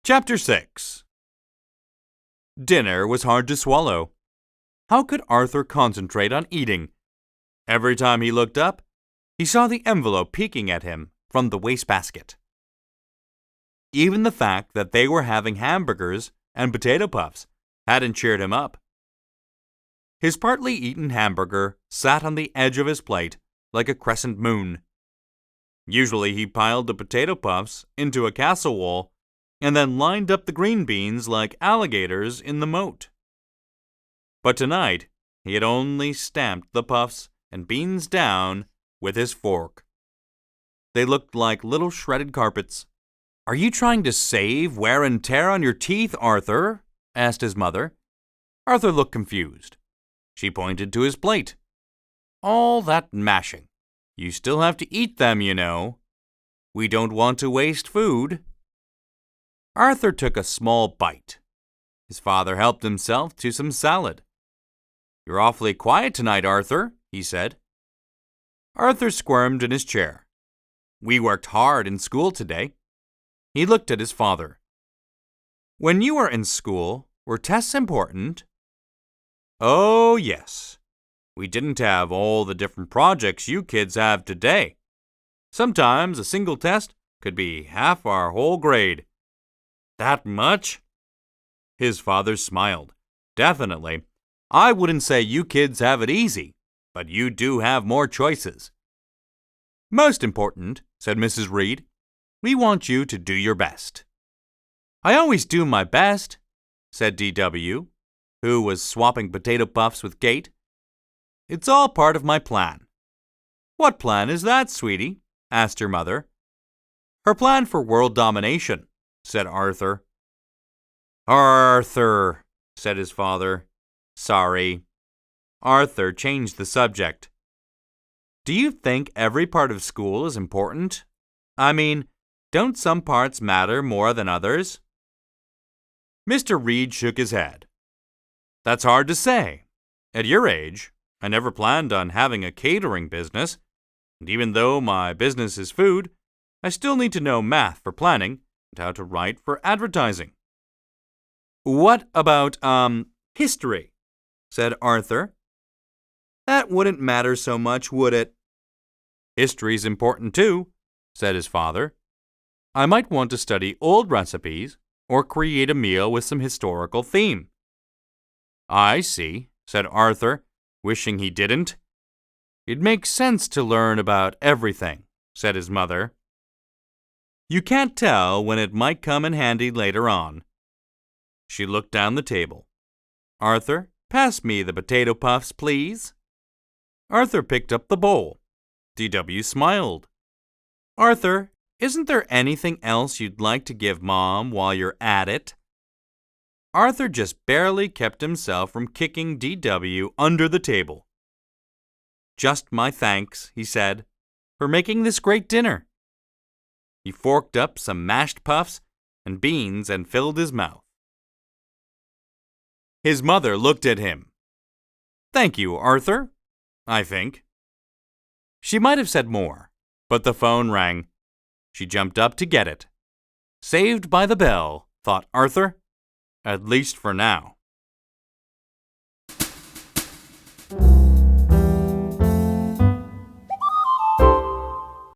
Chapter 6. Dinner was hard to swallow. How could Arthur concentrate on eating? Every time he looked up, he saw the envelope peeking at him from the wastebasket. Even the fact that they were having hamburgers and potato puffs hadn't cheered him up. His partly eaten hamburger sat on the edge of his plate like a crescent moon. Usually he piled the potato puffs into a castle wall and then lined up the green beans like alligators in the moat. But tonight he had only stamped the puffs and beans down with his fork. They looked like little shredded carpets. "Are you trying to save wear and tear on your teeth, Arthur?" asked his mother. Arthur looked confused. She pointed to his plate. "All that mashing. You still have to eat them, you know. We don't want to waste food." Arthur took a small bite. His father helped himself to some salad. "You're awfully quiet tonight, Arthur," he said. Arthur squirmed in his chair. "We worked hard in school today." He looked at his father. "When you were in school, were tests important?" "Oh, yes. We didn't have all the different projects you kids have today. Sometimes a single test could be half our whole grade." "That much?" His father smiled. "Definitely. I wouldn't say you kids have it easy, but you do have more choices." "Most important," said Mrs. Reed, "we want you to do your best." "I always do my best," said D.W., who was swapping potato puffs with Kate. "It's all part of my plan." "What plan is that, sweetie?" asked her mother. "Her plan for world domination," said Arthur. "Arthur," said his father. "Sorry." Arthur changed the subject. "Do you think every part of school is important? I mean, don't some parts matter more than others?" Mr. Reed shook his head. "That's hard to say. At your age, I never planned on having a catering business, and even though my business is food, I still need to know math for planning and how to write for advertising." "What about, history?" said Arthur. "That wouldn't matter so much, would it?" "History's important too," said his father. "I might want to study old recipes or create a meal with some historical theme." "I see," said Arthur, wishing he didn't. "It makes sense to learn about everything," said his mother. "You can't tell when it might come in handy later on." She looked down the table. "Arthur, pass me the potato puffs, please." Arthur picked up the bowl. D.W. smiled. "Arthur, isn't there anything else you'd like to give Mom while you're at it?" Arthur just barely kept himself from kicking D.W. under the table. "Just my thanks," he said, "for making this great dinner." He forked up some mashed puffs and beans and filled his mouth. His mother looked at him. "Thank you, Arthur, I think." She might have said more, but the phone rang. She jumped up to get it. Saved by the bell, thought Arthur, at least for now.